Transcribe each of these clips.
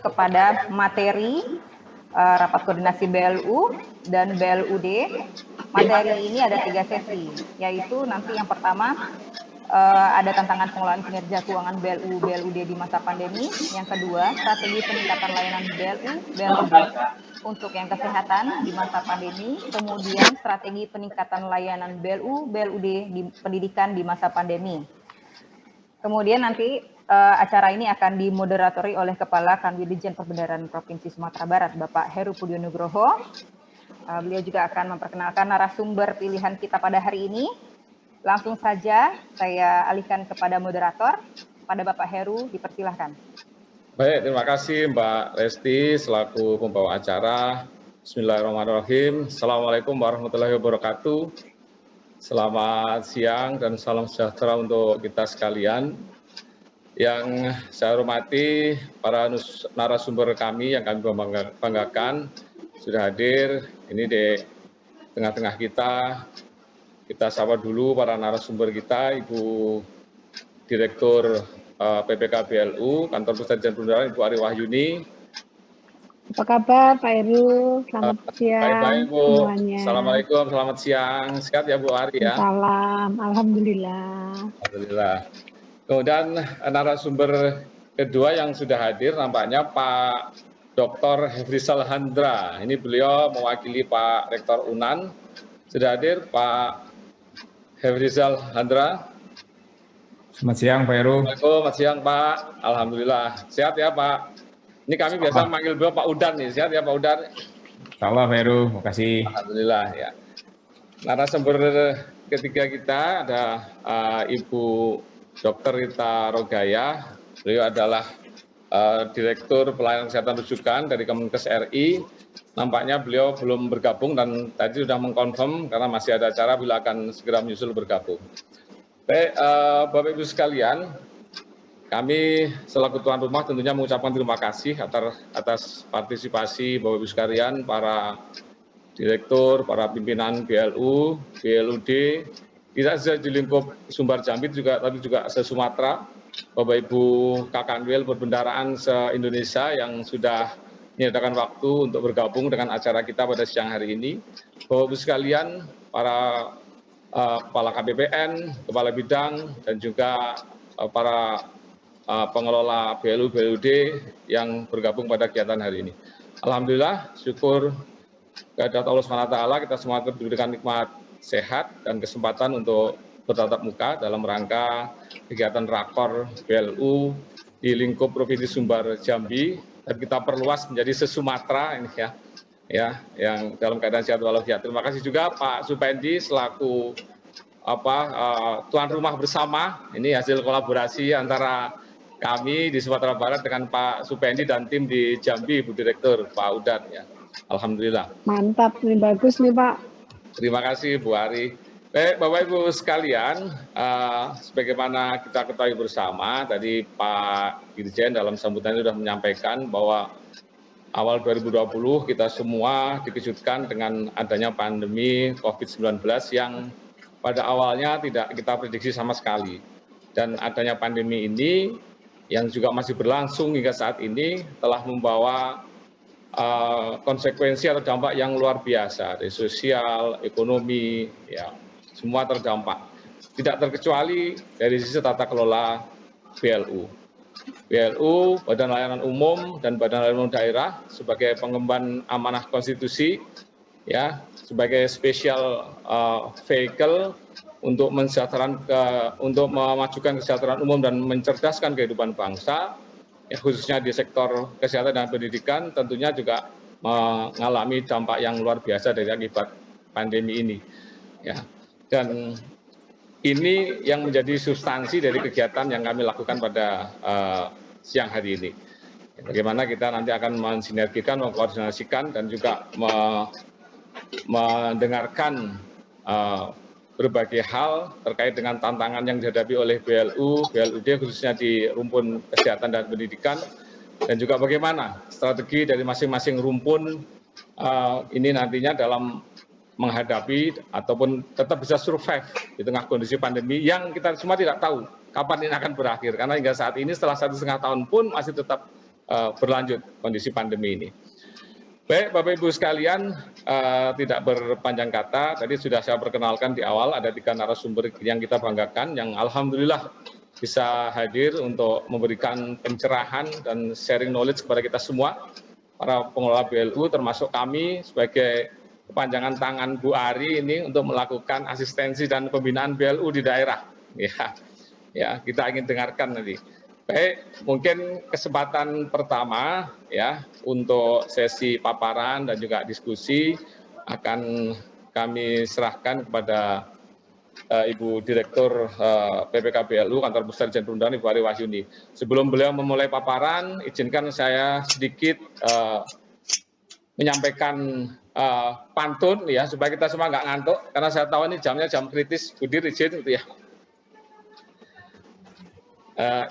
kepada materi rapat koordinasi BLU dan BLUD. Materi ini ada 3 sesi, yaitu nanti yang pertama ada tantangan pengelolaan kinerja keuangan BLU BLUD di masa pandemi. Yang kedua, strategi peningkatan layanan BLU BLUD untuk yang kesehatan di masa pandemi. Kemudian strategi peningkatan layanan BLU BLUD di pendidikan di masa pandemi. Kemudian nanti acara ini akan dimoderatori oleh Kepala Kanwil Ditjen Perbendaharaan Provinsi Sumatera Barat, Bapak Heru Pudio Nugroho. Beliau juga akan memperkenalkan narasumber pilihan kita pada hari ini. Langsung saja saya alihkan kepada moderator, pada Bapak Heru, dipersilahkan. Baik, terima kasih Mbak Resti selaku pembawa acara. Bismillahirrahmanirrahim. Assalamualaikum warahmatullahi wabarakatuh. Selamat siang dan salam sejahtera untuk kita sekalian. Yang saya hormati para narasumber kami yang kami banggakan sudah hadir ini di tengah-tengah kita. Kita sapa dulu para narasumber kita, Ibu Direktur PPK BLU, Kantor Pusat Ditjen Perbendaharaan, Ibu Ari Wahyuni. Apa kabar Pak Heru? Selamat siang baik-baik, Bu. Semuanya. Assalamualaikum, selamat siang. Sehat ya Bu Ari ya? Salam, Alhamdulillah. Alhamdulillah. Kemudian narasumber kedua yang sudah hadir nampaknya Pak Dr. Hefrizal Handra. Ini beliau mewakili Pak Rektor UNAN. Sudah hadir Pak Hefrizal Handra. Selamat siang Pak Heru. Selamat siang Pak. Alhamdulillah. Sehat ya Pak? Ini kami biasa manggil beliau Pak Udan nih. Sehat ya Pak Udan? Salam Pak Heru, terima kasih. Alhamdulillah ya. Narasumber ketiga kita ada Ibu Dr. Rita Rogaya. Beliau adalah Direktur Pelayanan Kesehatan Rujukan dari Kemenkes RI. Nampaknya beliau belum bergabung dan tadi sudah mengkonfirm karena masih ada acara bila akan segera menyusul bergabung. Baik, Bapak Ibu sekalian, kami selaku tuan rumah tentunya mengucapkan terima kasih atas partisipasi Bapak Ibu sekalian, para direktur, para pimpinan BLU, BLUD, tidak saja di lingkup Sumbar Jambi tapi juga se-Sumatera, Bapak Ibu Kakanwil Perbendaharaan se-Indonesia yang sudah menyediakan waktu untuk bergabung dengan acara kita pada siang hari ini. Bapak Ibu sekalian, para kepala KPPN, kepala bidang, dan juga para pengelola BLU, BLUD yang bergabung pada kegiatan hari ini. Alhamdulillah, syukur kehadirat Allah SWT, kita semua diberikan nikmat sehat dan kesempatan untuk bertatap muka dalam rangka kegiatan rakor BLU di lingkup Provinsi Sumbar Jambi, dan kita perluas menjadi se-Sumatera ini ya, yang dalam keadaan sehat walafiat. Terima kasih juga Pak Supendi selaku tuan rumah bersama. Ini hasil kolaborasi antara kami di Sumatera Barat dengan Pak Supendi dan tim di Jambi, Bu Direktur, Pak Udan ya. Alhamdulillah. Mantap, ini bagus nih Pak. Terima kasih Bu Ari. Baik, Bapak Ibu sekalian, sebagaimana kita ketahui bersama, tadi Pak Dirjen dalam sambutannya sudah menyampaikan bahwa awal 2020 kita semua dikejutkan dengan adanya pandemi COVID-19 yang pada awalnya tidak kita prediksi sama sekali. Dan adanya pandemi ini yang juga masih berlangsung hingga saat ini telah membawa konsekuensi atau dampak yang luar biasa dari sosial, ekonomi, ya semua terdampak. Tidak terkecuali dari sisi tata kelola BLU. BLU, Badan Layanan Umum dan Badan Layanan Umum Daerah sebagai pengemban amanah konstitusi, ya sebagai special vehicle untuk untuk memajukan kesejahteraan umum dan mencerdaskan kehidupan bangsa. Ya, khususnya di sektor kesehatan dan pendidikan tentunya juga mengalami dampak yang luar biasa dari akibat pandemi ini. Ya. Dan ini yang menjadi substansi dari kegiatan yang kami lakukan pada siang hari ini. Bagaimana kita nanti akan mensinergikan, mengkoordinasikan dan juga mendengarkan berbagai hal terkait dengan tantangan yang dihadapi oleh BLU, BLUD khususnya di rumpun kesehatan dan pendidikan, dan juga bagaimana strategi dari masing-masing rumpun ini nantinya dalam menghadapi ataupun tetap bisa survive di tengah kondisi pandemi yang kita semua tidak tahu kapan ini akan berakhir, karena hingga saat ini setelah 1,5 tahun pun masih tetap berlanjut kondisi pandemi ini. Baik, Bapak Ibu sekalian, tidak berpanjang kata, tadi sudah saya perkenalkan di awal, ada 3 narasumber yang kita banggakan, yang alhamdulillah bisa hadir untuk memberikan pencerahan dan sharing knowledge kepada kita semua, para pengelola BLU, termasuk kami sebagai kepanjangan tangan Bu Ari ini untuk melakukan asistensi dan pembinaan BLU di daerah. Ya, kita ingin dengarkan nanti. Baik, mungkin kesempatan pertama ya untuk sesi paparan dan juga diskusi akan kami serahkan kepada Ibu Direktur PPK BLU Kantor Pusat Dirjen Perundangan Ibu Ari Wahyuni. Sebelum beliau memulai paparan, izinkan saya sedikit menyampaikan pantun ya supaya kita semua nggak ngantuk karena saya tahu ini jamnya jam kritis. Budi izin gitu ya.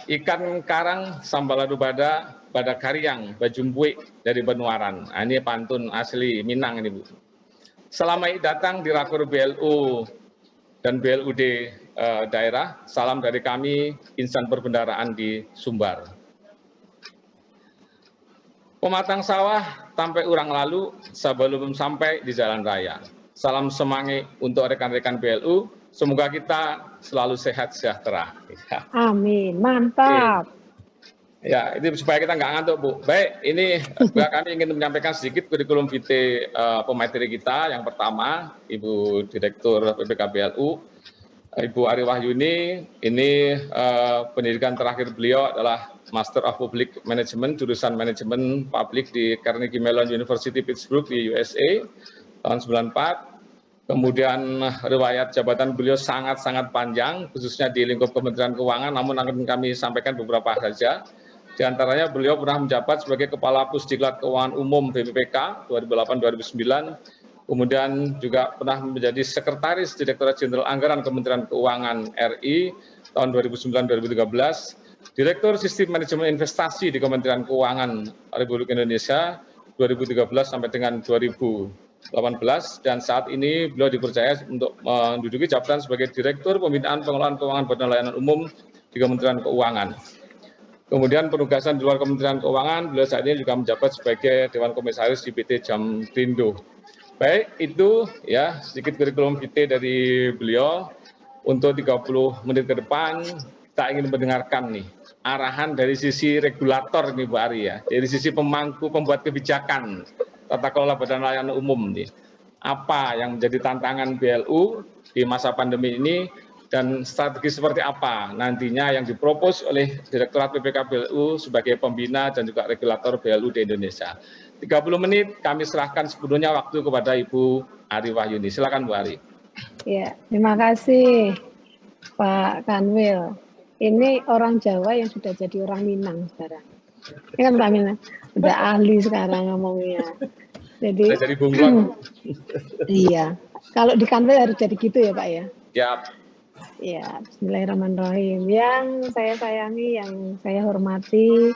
Ikan karang sambaladu bada karyang bajumbui dari Benuaran. Nah, ini pantun asli Minang ini Bu. Selamat datang di Rakur BLU dan BLUD daerah. Salam dari kami insan perbendaraan di Sumbar. Pematang sawah sampai urang lalu sebelum sampai di jalan raya. Salam semangat untuk rekan-rekan BLU. Semoga kita selalu sehat sejahtera. Amin, mantap. Ya, ini supaya kita nggak ngantuk, Bu. Baik, ini kami ingin menyampaikan sedikit kurikulum vitae pemateri kita. Yang pertama, Ibu Direktur PPK BLU, Ibu Ari Wahyuni. Ini pendidikan terakhir beliau adalah Master of Public Management, jurusan Manajemen Publik di Carnegie Mellon University Pittsburgh di USA tahun 94. Kemudian riwayat jabatan beliau sangat-sangat panjang, khususnya di lingkup Kementerian Keuangan, namun akan kami sampaikan beberapa saja. Di antaranya beliau pernah menjabat sebagai Kepala Pusdiklat Keuangan Umum BPPK 2008-2009, kemudian juga pernah menjadi Sekretaris Direktorat Jenderal Anggaran Kementerian Keuangan RI tahun 2009-2013, Direktur Sistem Manajemen Investasi di Kementerian Keuangan Republik Indonesia 2013 sampai dengan 2018, dan saat ini beliau dipercaya untuk menduduki jabatan sebagai Direktur Pembinaan Pengelolaan Keuangan Badan Layanan Umum di Kementerian Keuangan. Kemudian penugasan di luar Kementerian Keuangan, beliau saat ini juga menjabat sebagai Dewan Komisaris di PT Jamrindo. Baik, itu ya sedikit kurikulum vitae dari beliau. Untuk 30 menit ke depan, kita ingin mendengarkan nih arahan dari sisi regulator nih Bu Ari ya, dari sisi pemangku pembuat kebijakan tata kelola badan layanan umum nih. Apa yang menjadi tantangan BLU di masa pandemi ini dan strategi seperti apa nantinya yang dipropos oleh Direktorat PPK BLU sebagai pembina dan juga regulator BLU di Indonesia. 30 menit kami serahkan sepenuhnya waktu kepada Ibu Ari Wahyuni. Silakan Bu Ari. Ya, terima kasih Pak Kanwil. Ini orang Jawa yang sudah jadi orang Minang sekarang. Ini kan Pak Minang, udah ahli sekarang ngomongnya. Jadi bunglon. Iya, kalau di Kanwil harus jadi gitu ya Pak ya? Ya. Ya, bismillahirrahmanirrahim. Yang saya sayangi, yang saya hormati,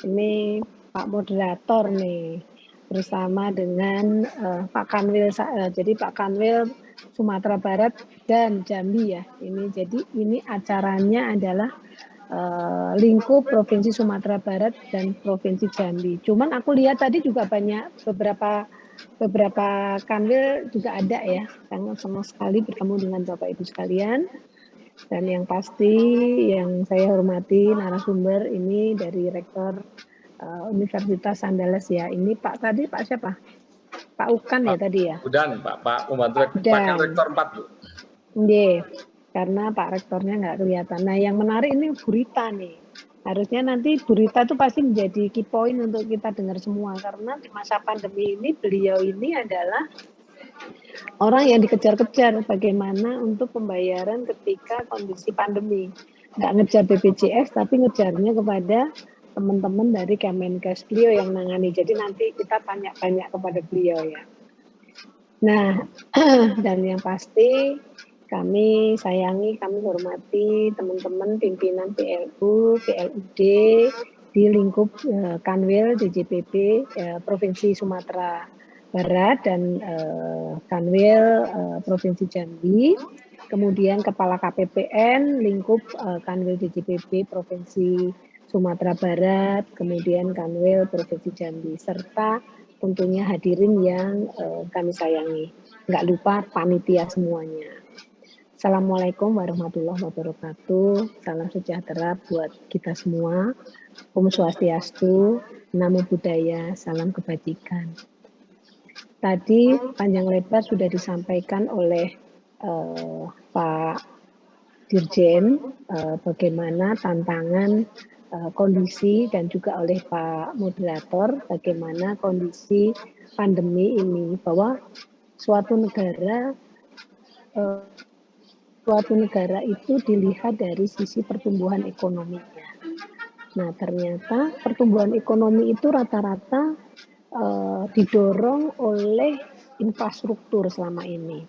ini Pak Moderator nih, bersama dengan Pak Kanwil. Jadi Pak Kanwil Sumatera Barat dan Jambi ya. Ini acaranya adalah lingkup Provinsi Sumatera Barat dan Provinsi Jambi. Cuman aku lihat tadi juga banyak beberapa kanwil juga ada ya, sangat senang sekali bertemu dengan Bapak Ibu sekalian. Dan yang pasti yang saya hormati narasumber ini dari Rektor Universitas Andalas ya. Ini Pak siapa? Pak Ukan ya tadi ya? Udan, Pak Pembantu Rektor 4 Bu. Iya, karena Pak Rektornya nggak kelihatan. Nah yang menarik ini Bu Rita nih. Harusnya nanti Bu Rita itu pasti menjadi key point untuk kita dengar semua. Karena di masa pandemi ini beliau ini adalah orang yang dikejar-kejar bagaimana untuk pembayaran ketika kondisi pandemi. Nggak ngejar BPJS tapi ngejarnya kepada teman-teman dari Kemenkes beliau yang nangani. Jadi nanti kita tanya-tanya kepada beliau ya. Nah, dan yang pasti kami sayangi, kami hormati teman-teman pimpinan PLU, PLUD di lingkup Kanwil DJPP Provinsi Sumatera Barat dan Kanwil Provinsi Jambi, kemudian Kepala KPPN lingkup Kanwil DJPP Provinsi Sumatera Barat, kemudian Kanwil Provinsi Jambi, serta tentunya hadirin yang kami sayangi. Nggak lupa panitia semuanya. Assalamualaikum warahmatullahi wabarakatuh. Salam sejahtera buat kita semua. Om Swastiastu, Namo Buddhaya, salam kebajikan. Tadi panjang lebar sudah disampaikan oleh Pak Dirjen bagaimana tantangan kondisi dan juga oleh Pak Moderator bagaimana kondisi pandemi ini, bahwa suatu negara itu dilihat dari sisi pertumbuhan ekonominya. Nah, ternyata pertumbuhan ekonomi itu rata-rata didorong oleh infrastruktur selama ini.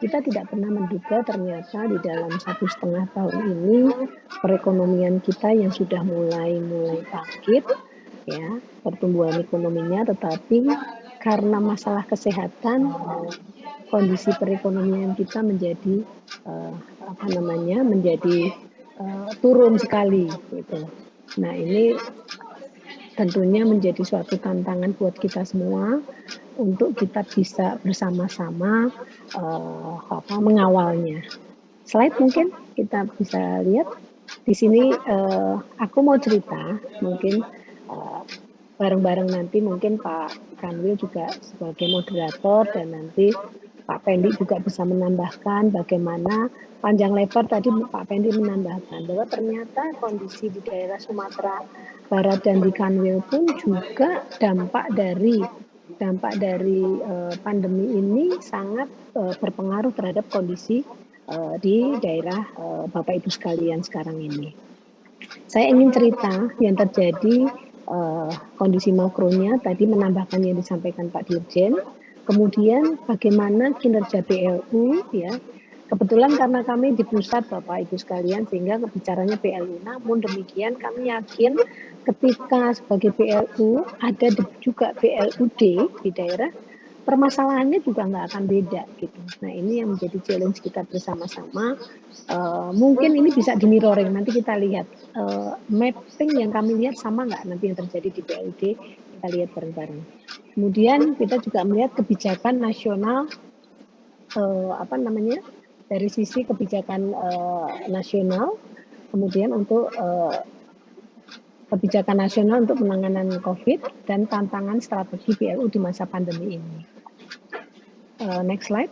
Kita tidak pernah menduga ternyata di dalam 1,5 tahun ini perekonomian kita yang sudah mulai bangkit, ya, pertumbuhan ekonominya, tetapi karena masalah kesehatan kondisi perekonomian kita menjadi turun sekali gitu. Nah, ini tentunya menjadi suatu tantangan buat kita semua untuk kita bisa bersama-sama mengawalnya. Slide mungkin kita bisa lihat di sini. Aku mau cerita mungkin bareng-bareng nanti mungkin Pak Kanwil juga sebagai moderator dan nanti Pak Pendi juga bisa menambahkan bagaimana panjang lebar tadi Pak Pendi menambahkan bahwa ternyata kondisi di daerah Sumatera Barat dan di Kanwil pun juga dampak dari pandemi ini sangat berpengaruh terhadap kondisi di daerah Bapak Ibu sekalian sekarang ini. Saya ingin cerita yang terjadi kondisi makronya tadi menambahkan yang disampaikan Pak Dirjen. Kemudian bagaimana kinerja BLU, ya. Kebetulan karena kami di pusat Bapak Ibu sekalian sehingga kebicaranya BLU. Namun demikian kami yakin ketika sebagai BLU ada juga BLUD di daerah, permasalahannya juga nggak akan beda gitu. Nah, ini yang menjadi challenge kita bersama-sama. Mungkin ini bisa di mirroring, nanti kita lihat mapping yang kami lihat sama nggak nanti yang terjadi di BLUD, kita lihat bareng-bareng. Kemudian kita juga melihat kebijakan nasional dari sisi kebijakan nasional, kemudian untuk kebijakan nasional untuk penanganan COVID dan tantangan strategi BLU di masa pandemi ini. Next slide.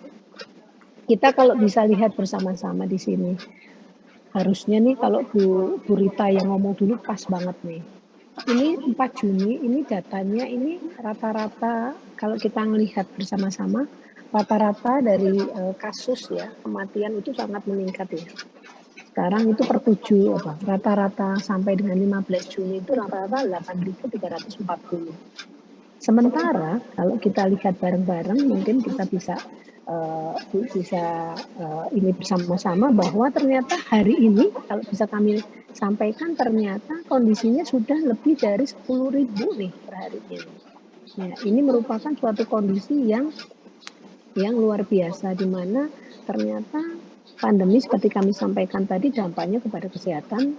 Kita kalau bisa lihat bersama-sama di sini, harusnya nih kalau Bu Rita yang ngomong dulu pas banget nih. Ini 4 Juni, ini datanya ini rata-rata kalau kita melihat bersama-sama, rata-rata dari kasus ya kematian itu sangat meningkat ya. Sekarang itu per 7 rata-rata sampai dengan 15 Juni itu rata-rata 8.340. Sementara kalau kita lihat bareng-bareng mungkin kita bisa ini bersama-sama bahwa ternyata hari ini kalau bisa kami sampaikan ternyata kondisinya sudah lebih dari 10.000 nih per hari ini. Nah, ini merupakan suatu kondisi yang luar biasa di mana ternyata pandemi seperti kami sampaikan tadi dampaknya kepada kesehatan,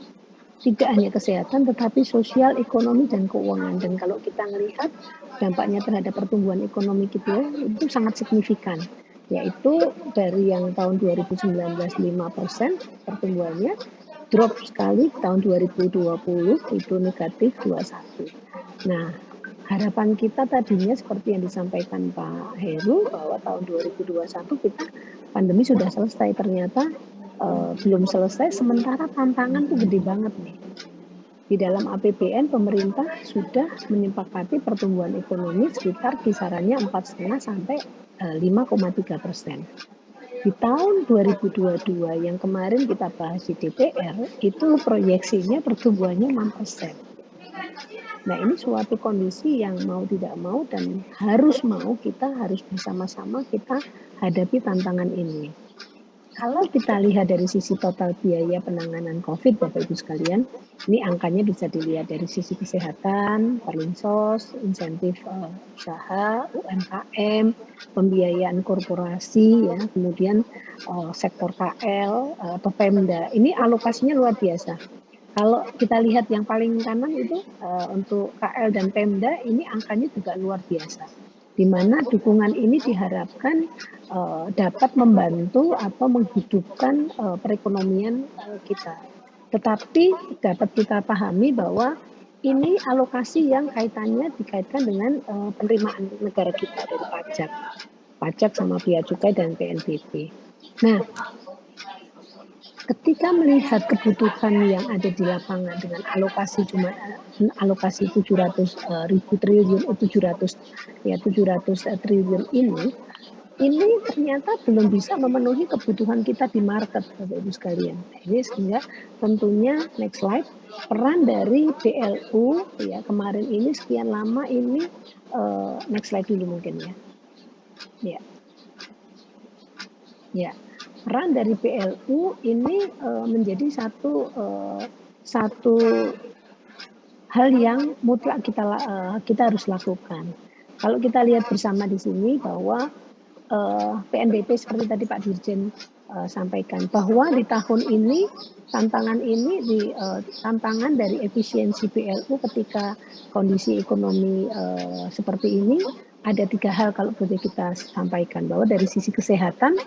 tidak hanya kesehatan tetapi sosial, ekonomi dan keuangan. Dan kalau kita melihat dampaknya terhadap pertumbuhan ekonomi kita itu sangat signifikan, yaitu dari yang tahun 2019 5% pertumbuhannya drop sekali tahun 2020 itu negatif 21. Nah, harapan kita tadinya seperti yang disampaikan Pak Heru bahwa tahun 2021 kita pandemi sudah selesai, ternyata belum selesai, sementara tantangan tuh gede banget nih. Di dalam APBN pemerintah sudah menyepakati pertumbuhan ekonomi sekitar kisarannya 4,5 sampai 5,3%. Di tahun 2022 yang kemarin kita bahas di DPR itu proyeksinya pertumbuhannya 6%. Nah, ini suatu kondisi yang mau tidak mau dan harus kita harus bersama-sama kita hadapi tantangan ini. Kalau kita lihat dari sisi total biaya penanganan COVID, Bapak Ibu sekalian, ini angkanya bisa dilihat dari sisi kesehatan, Perlinsos, insentif usaha, UMKM, pembiayaan korporasi, ya, kemudian sektor KL atau Pemda. Ini alokasinya luar biasa. Kalau kita lihat yang paling kanan itu untuk KL dan Pemda ini angkanya juga luar biasa, di mana dukungan ini diharapkan dapat membantu atau menghidupkan perekonomian kita. Tetapi dapat kita pahami bahwa ini alokasi yang kaitannya dikaitkan dengan penerimaan negara kita dari pajak sama bea cukai dan PNBP. Nah, ketika melihat kebutuhan yang ada di lapangan dengan alokasi 700 ribu triliun 700 triliun ini ternyata belum bisa memenuhi kebutuhan kita di market, Bapak Ibu sekalian. Ini sehingga tentunya next slide, peran dari BLU ya kemarin ini sekian lama ini next slide dulu mungkin ya. Ya, peran dari BLU ini menjadi satu hal yang mutlak kita harus lakukan. Kalau kita lihat bersama di sini bahwa PNBP seperti tadi Pak Dirjen sampaikan bahwa di tahun ini tantangan dari efisiensi BLU ketika kondisi ekonomi seperti ini ada 3 hal kalau boleh kita sampaikan, bahwa dari sisi kesehatan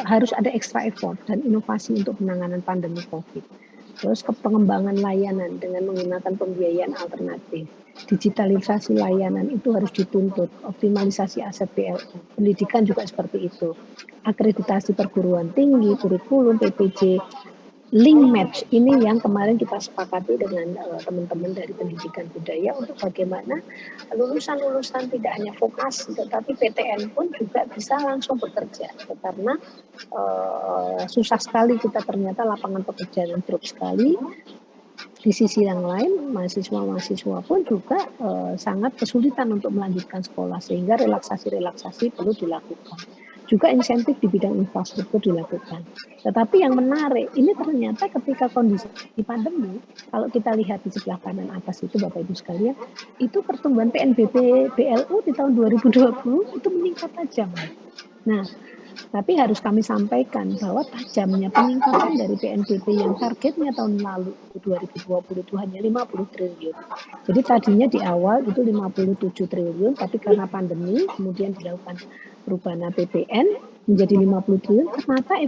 harus ada extra effort dan inovasi untuk penanganan pandemi COVID. Terus pengembangan layanan dengan menggunakan pembiayaan alternatif. Digitalisasi layanan itu harus dituntut, optimalisasi aset BLU. Pendidikan juga seperti itu. Akreditasi perguruan tinggi, kurikulum, PPJ, link match ini yang kemarin kita sepakati dengan teman-teman dari pendidikan budaya untuk bagaimana lulusan-lulusan tidak hanya vokasi tetapi PTN pun juga bisa langsung bekerja, karena susah sekali kita ternyata lapangan pekerjaan drop sekali. Di sisi yang lain mahasiswa-mahasiswa pun juga sangat kesulitan untuk melanjutkan sekolah, sehingga relaksasi perlu dilakukan. Juga insentif di bidang infrastruktur dilakukan. Tetapi yang menarik, ini ternyata ketika kondisi pandemi, kalau kita lihat di sebelah kanan atas itu Bapak Ibu sekalian, itu pertumbuhan PNBP BLU di tahun 2020 itu meningkat tajam. Nah, tapi harus kami sampaikan bahwa tajamnya peningkatan dari PNBP yang targetnya tahun lalu 2020 itu hanya 50 triliun. Jadi tadinya di awal itu 57 triliun, tapi karena pandemi kemudian dilakukan perubahan APBN menjadi 50 triliun, ternyata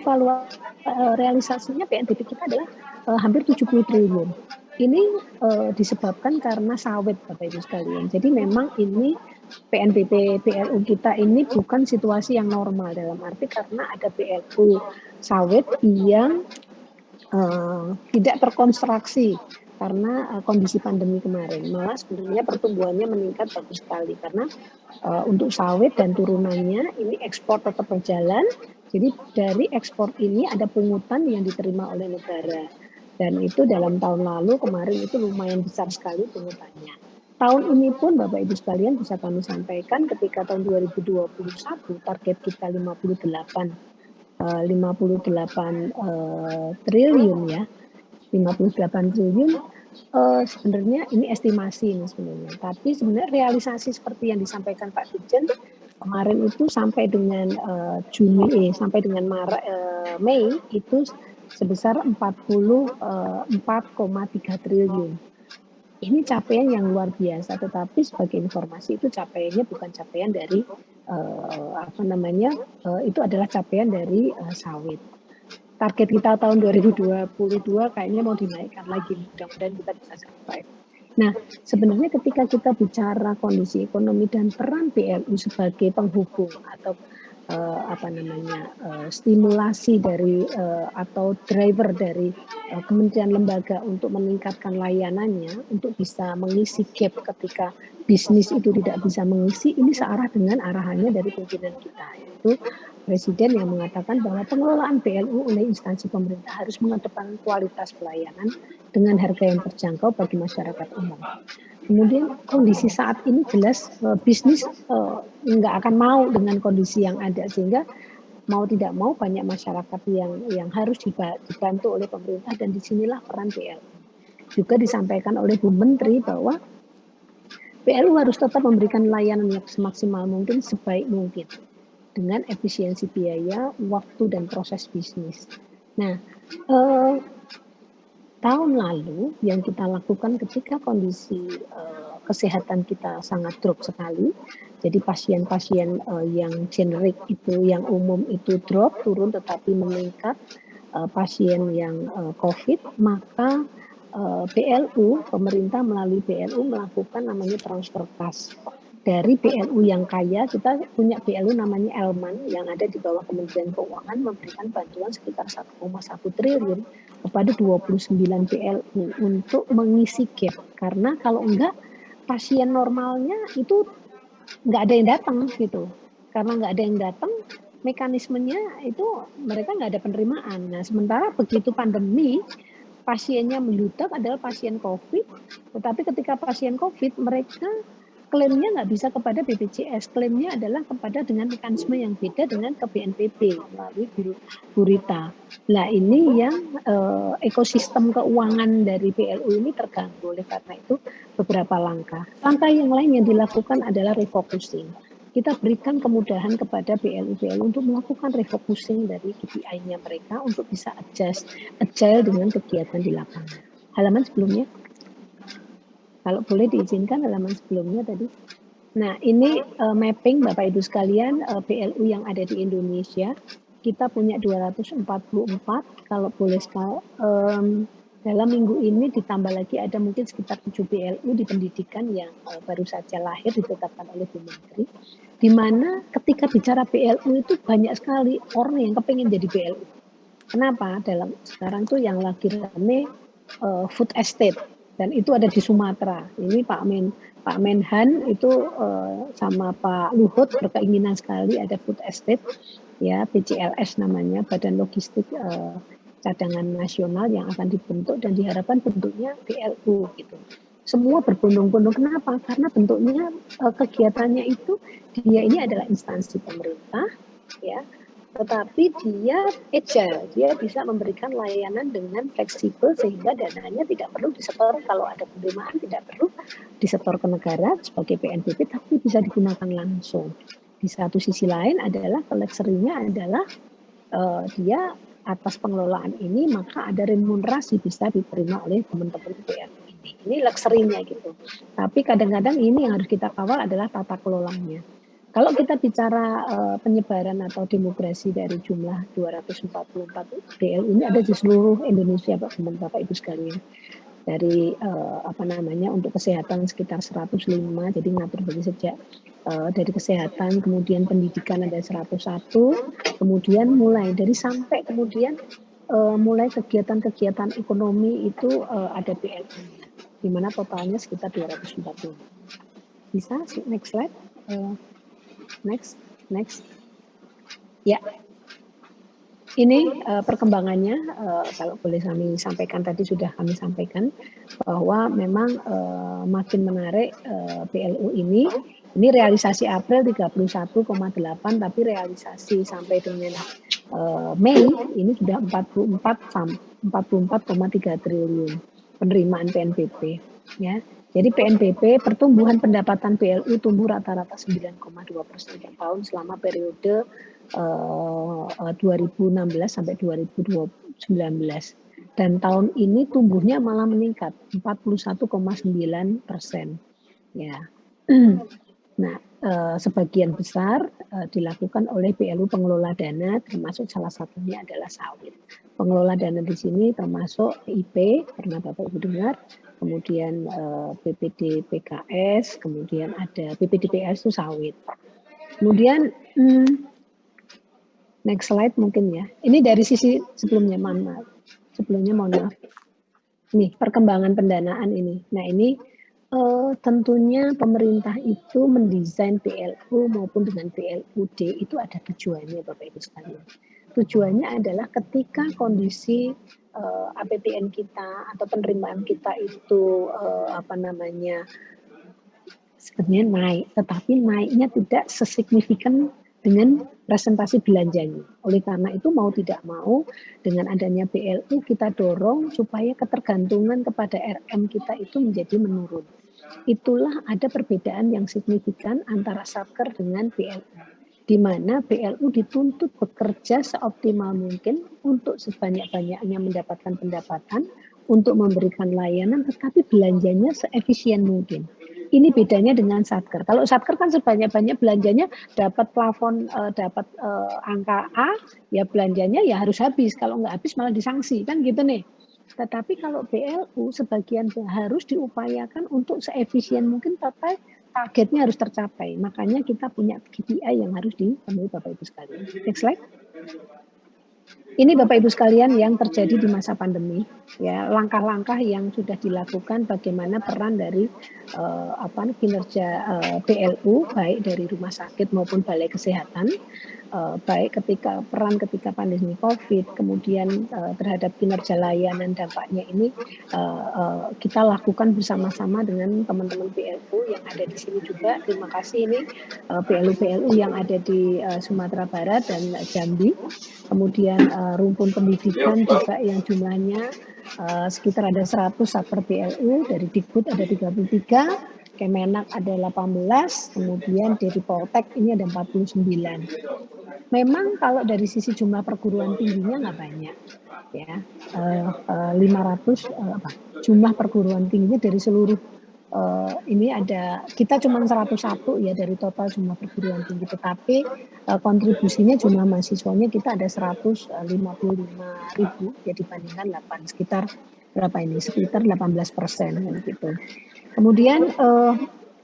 realisasinya PNBP kita adalah hampir 70 triliun. Ini disebabkan karena sawit Bapak Ibu sekalian. Jadi memang ini PNBP BLU kita ini bukan situasi yang normal, dalam arti karena ada BLU sawit yang tidak terkonstruksi karena kondisi pandemi kemarin. Malah sebenarnya pertumbuhannya meningkat bagus sekali karena untuk sawit dan turunannya ini ekspor tetap berjalan. Jadi dari ekspor ini ada pungutan yang diterima oleh negara, dan itu dalam tahun lalu kemarin itu lumayan besar sekali pungutannya. Tahun ini pun Bapak Ibu sekalian bisa kami sampaikan ketika tahun 2021 target kita 58 triliun ya, 58 triliun sebenarnya ini estimasi ini sebenarnya, tapi sebenarnya realisasi seperti yang disampaikan Pak Dirjen kemarin itu sampai dengan sampai dengan Mei itu sebesar 44,3 triliun. Ini capaian yang luar biasa, tetapi sebagai informasi itu capaiannya bukan capaian dari itu adalah capaian dari sawit. Target kita tahun 2022 kayaknya mau dinaikkan lagi, mudah-mudahan kita bisa sampai. Nah, sebenarnya ketika kita bicara kondisi ekonomi dan peran BLU sebagai penghubung atau stimulasi dari atau driver dari kementerian lembaga untuk meningkatkan layanannya untuk bisa mengisi gap ketika bisnis itu tidak bisa mengisi, ini searah dengan arahannya dari pimpinan kita, yaitu Presiden yang mengatakan bahwa pengelolaan BLU oleh instansi pemerintah harus mengedepankan kualitas pelayanan dengan harga yang terjangkau bagi masyarakat umum. Kemudian kondisi saat ini jelas bisnis nggak akan mau dengan kondisi yang ada, sehingga mau tidak mau banyak masyarakat yang harus dibantu oleh pemerintah, dan disinilah peran BLU. Juga disampaikan oleh Bu Menteri bahwa BLU harus tetap memberikan layanan yang semaksimal mungkin, sebaik mungkin dengan efisiensi biaya, waktu, dan proses bisnis. Nah, tahun lalu yang kita lakukan ketika kondisi kesehatan kita sangat drop sekali, jadi pasien-pasien yang generik itu, yang umum itu drop, turun tetapi meningkat pasien yang COVID, maka PLU, pemerintah melalui PLU melakukan namanya transfer kas. Dari PLU yang kaya, kita punya PLU namanya Elman yang ada di bawah Kementerian Keuangan memberikan bantuan sekitar 1,1 triliun kepada 29 PLU untuk mengisi gap. Karena kalau enggak, pasien normalnya itu nggak ada yang datang gitu. Karena nggak ada yang datang, mekanismenya itu mereka nggak ada penerimaan. Nah, sementara begitu pandemi, pasiennya meludak adalah pasien COVID, tetapi ketika pasien COVID, mereka klaimnya nggak bisa kepada BPJS, klaimnya adalah kepada dengan mekanisme yang beda dengan ke BNPB melalui Burita. Nah ini yang ekosistem keuangan dari PLU ini terganggu, oleh karena itu beberapa langkah. Langkah yang lain yang dilakukan adalah refocusing. Kita berikan kemudahan kepada PLU untuk melakukan refocusing dari KPI-nya mereka untuk bisa agile dengan kegiatan di lapangan. Halaman sebelumnya. Kalau boleh diizinkan halaman sebelumnya tadi. Nah ini mapping Bapak Ibu sekalian PLU yang ada di Indonesia. Kita punya 244, kalau boleh sekali dalam minggu ini ditambah lagi ada mungkin sekitar 7 PLU di pendidikan yang baru saja lahir ditetapkan oleh Bu Menteri. Di mana ketika bicara PLU itu banyak sekali orang yang kepengen jadi PLU. Kenapa? Dalam sekarang tuh yang lagi rame food estate. Dan itu ada di Sumatera. Ini Pak Menhan itu sama Pak Luhut berkeinginan sekali ada food estate, ya BCLS namanya, Badan Logistik Cadangan Nasional yang akan dibentuk dan diharapkan bentuknya PLU gitu. Semua berbondong-bondong. Kenapa? Karena bentuknya kegiatannya itu dia ini adalah instansi pemerintah, ya. Tetapi dia agile, dia bisa memberikan layanan dengan fleksibel sehingga dananya tidak perlu disetor, kalau ada penerimaan tidak perlu disetor ke negara sebagai PNBP, tapi bisa digunakan langsung. Di satu sisi lain adalah luxury-nya adalah dia atas pengelolaan ini maka ada remunerasi bisa diterima oleh teman-teman PNBP ini. Ini luxury-nya gitu. Tapi kadang-kadang ini yang harus kita kawal adalah tata kelolanya. Kalau kita bicara penyebaran atau demografi dari jumlah 244 PLU ini ada di seluruh Indonesia, Bapak Ibu sekalian. Dari untuk kesehatan sekitar 105, jadi ngatur bagi sejak dari kesehatan, kemudian pendidikan ada 101, kemudian mulai dari sampai kemudian mulai kegiatan-kegiatan ekonomi itu ada PLU, di mana totalnya sekitar 240. Bisa next slide. Next. Ya, ini perkembangannya kalau boleh kami sampaikan tadi sudah kami sampaikan bahwa memang makin menarik PLU ini realisasi April 31,8 tapi realisasi sampai dengan Mei ini sudah 44,3 triliun penerimaan PNBP, ya. Jadi PNBP pertumbuhan pendapatan PLU tumbuh rata-rata 9,2% per tahun selama periode 2016 sampai 2019. Dan tahun ini tumbuhnya malah meningkat 41,9%. Ya. Nah, sebagian besar dilakukan oleh PLU pengelola dana, termasuk salah satunya adalah sawit. Pengelola dana di sini termasuk PIP, pernah Bapak Ibu dengar, kemudian BPD PKS, kemudian ada BPD PKS itu sawit. Kemudian next slide mungkin ya. Ini dari sisi sebelumnya, mohon maaf. Nih, perkembangan pendanaan ini. Nah, ini tentunya pemerintah itu mendesain PLU maupun dengan PLUD itu ada tujuannya Bapak Ibu sekalian. Tujuannya adalah ketika kondisi APBN kita atau penerimaan kita itu sebenarnya naik, tetapi naiknya tidak sesignifikan dengan presentasi belanjanya. Oleh karena itu mau tidak mau dengan adanya PLU kita dorong supaya ketergantungan kepada RM kita itu menjadi menurun. Itulah ada perbedaan yang signifikan antara Satker dengan PLU. Di mana PLU dituntut bekerja seoptimal mungkin untuk sebanyak-banyaknya mendapatkan pendapatan untuk memberikan layanan, tetapi belanjanya seefisien mungkin. Ini bedanya dengan Satker. Kalau Satker kan sebanyak-banyak belanjanya dapat plafon, dapat angka A, ya belanjanya ya harus habis. Kalau nggak habis malah disangsi, kan gitu nih. Tetapi kalau BLU sebagian harus diupayakan untuk seefisien mungkin targetnya harus tercapai. Makanya kita punya KPI yang harus dipenuhi Bapak Ibu sekalian. Next slide. Ini Bapak Ibu sekalian yang terjadi di masa pandemi, ya langkah-langkah yang sudah dilakukan, bagaimana peran dari kinerja BLU baik dari rumah sakit maupun balai kesehatan, baik ketika pandemi COVID, kemudian terhadap kinerja layanan dampaknya ini kita lakukan bersama-sama dengan teman-teman BLU yang ada di sini juga. Terima kasih ini BLU yang ada di Sumatera Barat dan Jambi. Kemudian rumpun pendidikan juga yang jumlahnya sekitar ada 100 Satper BLU, dari Dikbud ada 33, Kemenak ada 18, kemudian dari Poltek ini ada 49. Memang kalau dari sisi jumlah perguruan tingginya nggak banyak, ya 500 jumlah perguruan tingginya dari seluruh ini ada, kita cuma 101 ya dari total jumlah perguruan tinggi, tetapi kontribusinya jumlah mahasiswanya kita ada 155.000 ya dibandingkan 8, sekitar berapa ini, sekitar 18% gitu. Kemudian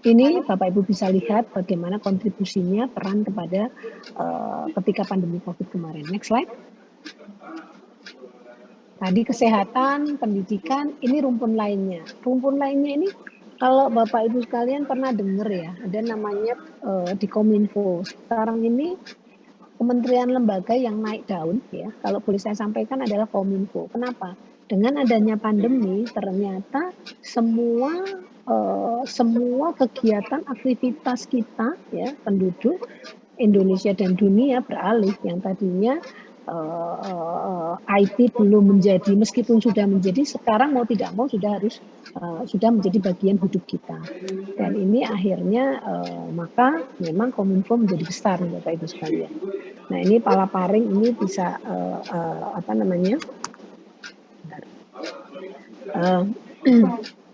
ini Bapak Ibu bisa lihat bagaimana kontribusinya peran kepada ketika pandemi COVID kemarin. Next slide. Tadi kesehatan, pendidikan, ini rumpun lainnya. Rumpun lainnya ini kalau Bapak Ibu sekalian pernah dengar ya, ada namanya di Kominfo. Sekarang ini kementerian lembaga yang naik daun ya, kalau boleh saya sampaikan adalah Kominfo. Kenapa? Dengan adanya pandemi ternyata semua kegiatan aktivitas kita ya penduduk Indonesia dan dunia beralih, yang tadinya IT belum menjadi, meskipun sudah menjadi, sekarang mau tidak mau sudah menjadi bagian hidup kita. Dan ini akhirnya maka memang Kominfo menjadi besar Bapak Ibu sekalian. Nah ini palaparing ini bisa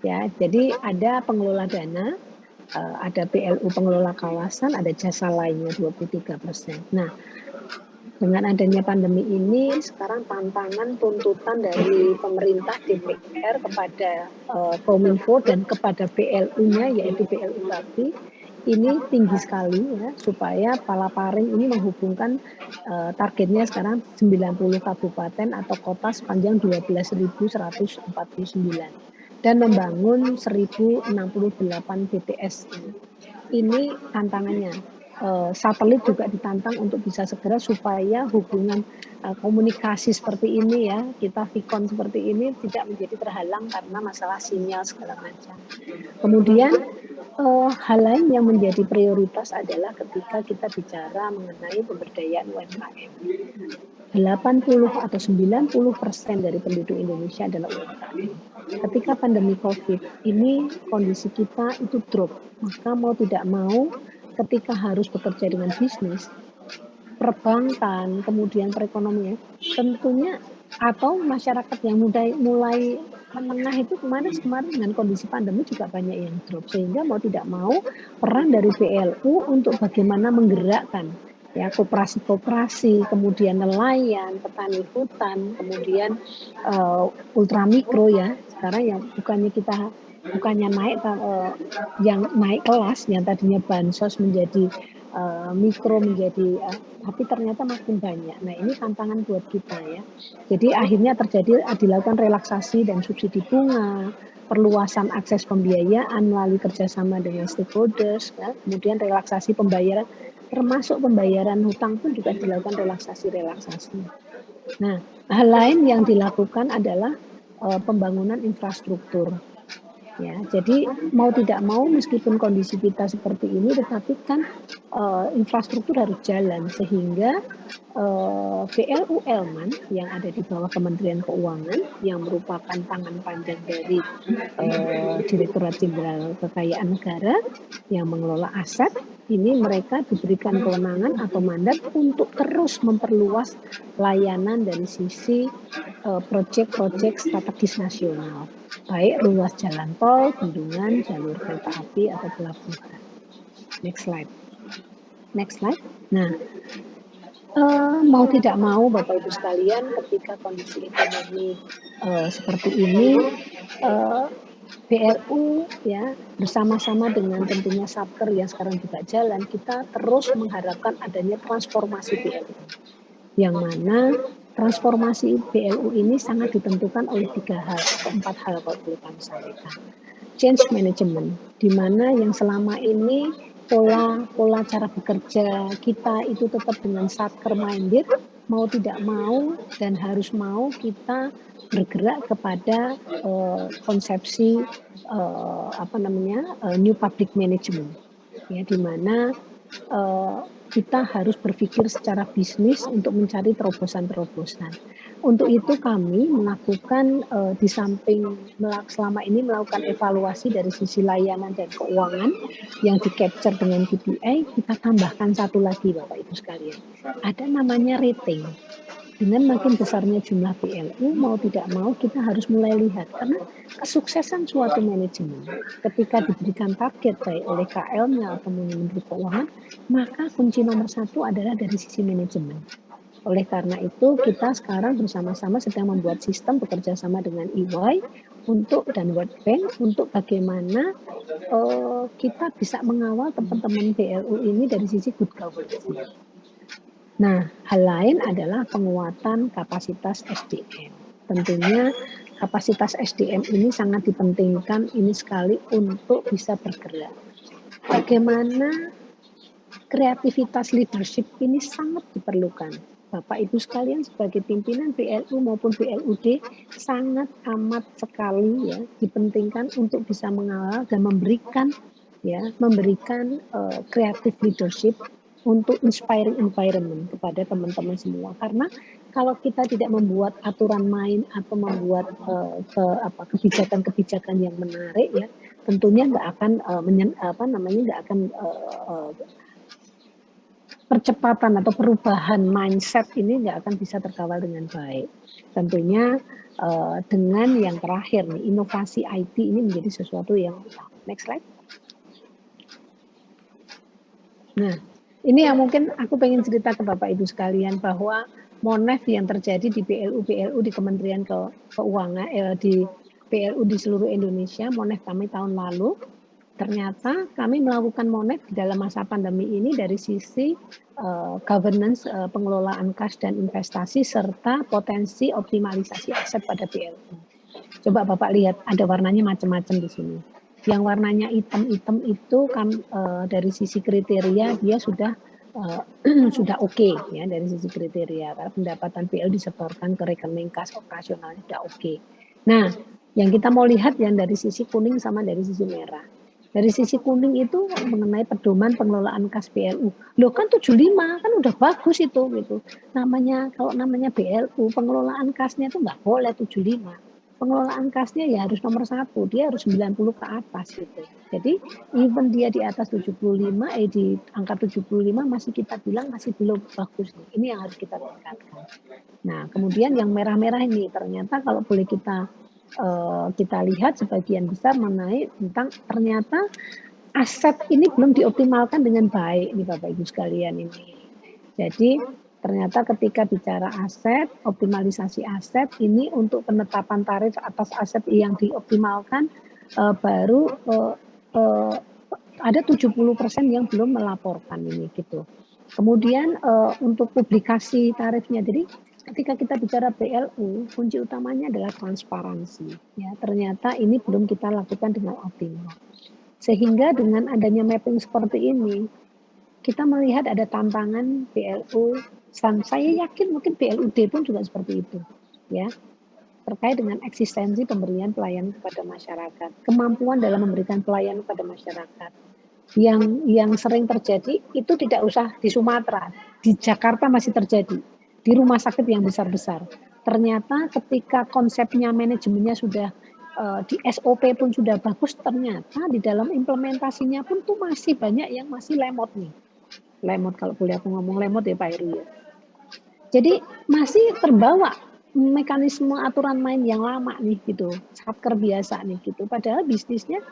ya, jadi ada pengelola dana, ada BLU pengelola kawasan, ada jasa lainnya 23%. Nah, dengan adanya pandemi ini, sekarang tantangan tuntutan dari pemerintah DPR kepada Kominfo dan kepada BLU-nya, yaitu BLU Bakti, ini tinggi sekali ya, supaya palaparing ini menghubungkan targetnya sekarang 90 kabupaten atau kota sepanjang 12.149 dan membangun 1.068 BTS. Ini tantangannya. Satelit juga ditantang untuk bisa segera supaya hubungan komunikasi seperti ini ya, kita Vicon seperti ini tidak menjadi terhalang karena masalah sinyal segala macam. Kemudian hal lain yang menjadi prioritas adalah ketika kita bicara mengenai pemberdayaan UMKM. 80 atau 90% dari penduduk Indonesia adalah UMKM. Ketika pandemi COVID ini kondisi kita itu drop, maka mau tidak mau ketika harus bekerja dengan bisnis, perbankan, kemudian perekonomian, tentunya atau masyarakat yang mulai menengah itu kemarin dengan kondisi pandemi juga banyak yang drop, sehingga mau tidak mau peran dari BLU untuk bagaimana menggerakkan ya koperasi, kemudian nelayan, petani hutan, kemudian ultramikro ya, sekarang yang bukannya naik yang naik kelas, yang tadinya bansos menjadi mikro, menjadi tapi ternyata makin banyak. Nah ini tantangan buat kita ya. Jadi akhirnya dilakukan relaksasi dan subsidi bunga, perluasan akses pembiayaan melalui kerjasama dengan stakeholders, ya. Kemudian relaksasi pembayaran, termasuk pembayaran hutang pun juga dilakukan relaksasi. Nah hal lain yang dilakukan adalah pembangunan infrastruktur. Ya, jadi mau tidak mau meskipun kondisi kita seperti ini, tetapi kan infrastruktur harus jalan, sehingga BLU Elman yang ada di bawah Kementerian Keuangan yang merupakan tangan panjang dari Direktorat Jenderal Kekayaan Negara yang mengelola aset, ini mereka diberikan kewenangan atau mandat untuk terus memperluas layanan dari sisi proyek-proyek strategis nasional, baik ruas jalan tol, bendungan, jalur kereta api, atau pelabuhan. Next slide. Next slide. Nah, mau tidak mau Bapak Ibu sekalian, ketika kondisi ekonomi seperti ini, BLU ya bersama-sama dengan tentunya Satker yang sekarang juga jalan, kita terus mengharapkan adanya transformasi BLU, yang mana transformasi BLU ini sangat ditentukan oleh 3 hal atau 4 hal kalau boleh kami sampaikan. Change management, di mana yang selama ini pola cara bekerja kita itu tetap dengan Satker minded, mau tidak mau dan harus mau kita bergerak kepada konsepsi new public management, ya, di mana kita harus berpikir secara bisnis untuk mencari terobosan-terobosan. Untuk itu kami melakukan di samping selama ini melakukan evaluasi dari sisi layanan dan keuangan yang di-capture dengan KPI, kita tambahkan satu lagi Bapak Ibu sekalian. Ada namanya rating. Dengan makin besarnya jumlah BLU, mau tidak mau kita harus mulai lihat, karena kesuksesan suatu manajemen ketika diberikan target baik oleh KL-nya atau Menteri Keuangan, maka kunci nomor 1 adalah dari sisi manajemen. Oleh karena itu kita sekarang bersama-sama sedang membuat sistem bekerja sama dengan EY dan World Bank untuk bagaimana kita bisa mengawal teman-teman BLU ini dari sisi good governance. Nah, hal lain adalah penguatan kapasitas SDM. Tentunya kapasitas SDM ini sangat dipentingkan ini sekali untuk bisa bergerak. Bagaimana kreativitas leadership ini sangat diperlukan. Bapak Ibu sekalian sebagai pimpinan BLU maupun BLUD sangat amat sekali ya dipentingkan untuk bisa mengawal dan memberikan creative leadership untuk inspiring environment kepada teman-teman semua. Karena kalau kita tidak membuat aturan main atau membuat kebijakan-kebijakan yang menarik ya, tentunya nggak akan percepatan atau perubahan mindset ini nggak akan bisa terkawal dengan baik. Tentunya dengan yang terakhir nih, inovasi IT ini menjadi sesuatu yang utama. Next slide. Nah, ini yang mungkin aku pengen cerita ke Bapak Ibu sekalian bahwa Monef yang terjadi di BLU di Kementerian Keuangan, di BLU di seluruh Indonesia, Monef kami tahun lalu, ternyata kami melakukan Monef di dalam masa pandemi ini dari sisi governance, pengelolaan kas dan investasi, serta potensi optimalisasi aset pada BLU. Coba Bapak lihat, ada warnanya macam-macam di sini. Yang warnanya hitam-hitam itu kan dari sisi kriteria dia sudah oke ya dari sisi kriteria, karena pendapatan PL disetorkan ke rekening kas operasional sudah oke. Nah, yang kita mau lihat yang dari sisi kuning sama dari sisi merah. Dari sisi kuning itu mengenai pedoman pengelolaan kas BLU. Loh kan 75 kan udah bagus itu gitu. Kalau namanya BLU pengelolaan kasnya itu nggak boleh 75. Pengelolaan kasnya ya harus nomor 1, dia harus 90 ke atas gitu. Jadi even dia di atas 75, di angka 75 masih kita bilang masih belum bagus. Ini yang harus kita tingkatkan. Nah, kemudian yang merah-merah ini ternyata kalau boleh kita lihat sebagian besar menaik tentang ternyata aset ini belum dioptimalkan dengan baik nih Bapak Ibu sekalian ini. Jadi ternyata ketika bicara aset, optimalisasi aset ini untuk penetapan tarif atas aset yang dioptimalkan baru ada 70% yang belum melaporkan ini gitu. Kemudian untuk publikasi tarifnya, jadi ketika kita bicara BLU, kunci utamanya adalah transparansi. Ya, ternyata ini belum kita lakukan dengan optimal. Sehingga dengan adanya mapping seperti ini, kita melihat ada tantangan BLU. Saya yakin mungkin BLUD pun juga seperti itu, ya, terkait dengan eksistensi pemberian pelayanan kepada masyarakat, kemampuan dalam memberikan pelayanan kepada masyarakat. Yang sering terjadi itu tidak usah di Sumatera, di Jakarta masih terjadi, di rumah sakit yang besar-besar. Ternyata ketika konsepnya manajemennya sudah di SOP pun sudah bagus, ternyata di dalam implementasinya pun tuh masih banyak yang masih lemot nih. Lemot, kalau boleh aku ngomong lemot ya Pak Heru ya. Jadi masih terbawa mekanisme aturan main yang lama nih gitu, satker biasa nih gitu. Padahal bisnisnya,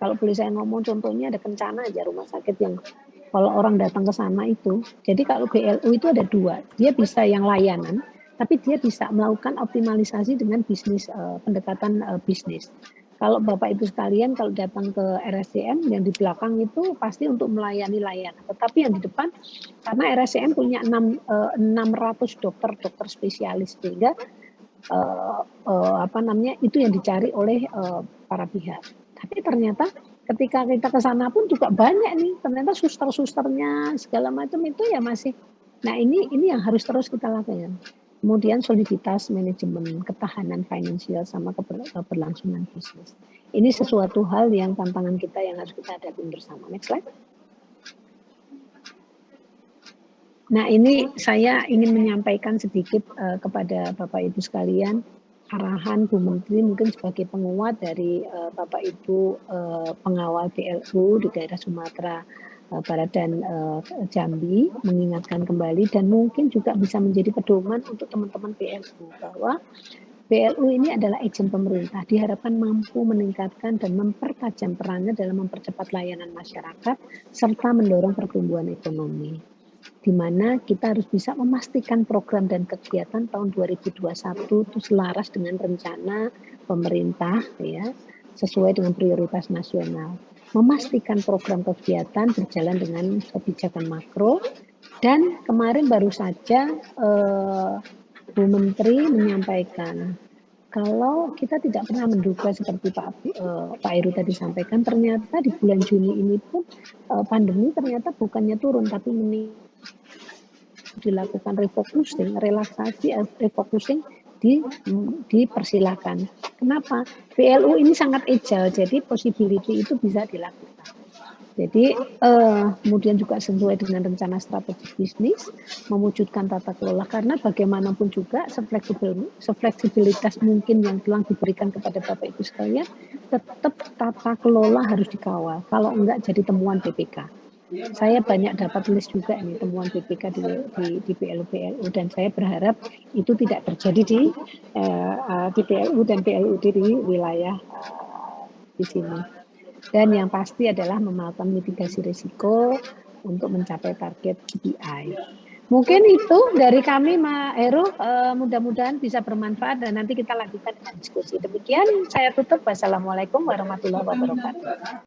kalau boleh saya ngomong contohnya ada Kencana aja rumah sakit yang kalau orang datang ke sana itu, jadi kalau BLU itu ada dua, dia bisa yang layanan, tapi dia bisa melakukan optimalisasi dengan bisnis pendekatan bisnis. Kalau Bapak Ibu sekalian kalau datang ke RSCM yang di belakang itu pasti untuk melayani layanan, tetapi yang di depan karena RSCM punya 600 dokter spesialis sehingga itu yang dicari oleh para pihak. Tapi ternyata ketika kita ke sana pun juga banyak nih, ternyata suster-susternya segala macam itu ya masih. Nah ini yang harus terus kita lakukan. Kemudian soliditas manajemen, ketahanan finansial sama keberlangsungan bisnis. Ini sesuatu hal yang tantangan kita yang harus kita hadapi bersama. Next slide. Nah ini saya ingin menyampaikan sedikit kepada Bapak Ibu sekalian, arahan Bu Menteri mungkin sebagai penguat dari Bapak Ibu pengawal BLU di daerah Sumatera Barat dan Jambi, mengingatkan kembali dan mungkin juga bisa menjadi pedoman untuk teman-teman BLU bahwa BLU ini adalah agen pemerintah, diharapkan mampu meningkatkan dan mempertajam perannya dalam mempercepat layanan masyarakat serta mendorong pertumbuhan ekonomi, di mana kita harus bisa memastikan program dan kegiatan tahun 2021 itu selaras dengan rencana pemerintah ya, sesuai dengan prioritas nasional. Memastikan program kegiatan berjalan dengan kebijakan makro, dan kemarin baru saja Bu Menteri menyampaikan kalau kita tidak pernah menduga seperti Pak Heru tadi sampaikan, ternyata di bulan Juni ini pun pandemi ternyata bukannya turun tapi dilakukan refocusing, relaksasi refocusing dipersilakan. Kenapa? BLU ini sangat agile, jadi possibility itu bisa dilakukan. Jadi kemudian juga sesuai dengan rencana strategi bisnis, mewujudkan tata kelola, karena bagaimanapun juga sefleksibilitas mungkin yang telah diberikan kepada Bapak Ibu sekalian, tetap tata kelola harus dikawal. Kalau enggak jadi temuan BPK. Saya banyak dapat list juga ini temuan BPK di BLU dan saya berharap itu tidak terjadi di BLU dan BLUD di wilayah di sini. Dan yang pasti adalah melakukan mitigasi risiko untuk mencapai target KPI. Mungkin itu dari kami, Ma Heru, mudah-mudahan bisa bermanfaat dan nanti kita lanjutkan dengan diskusi. Demikian saya tutup. Wassalamualaikum warahmatullahi wabarakatuh.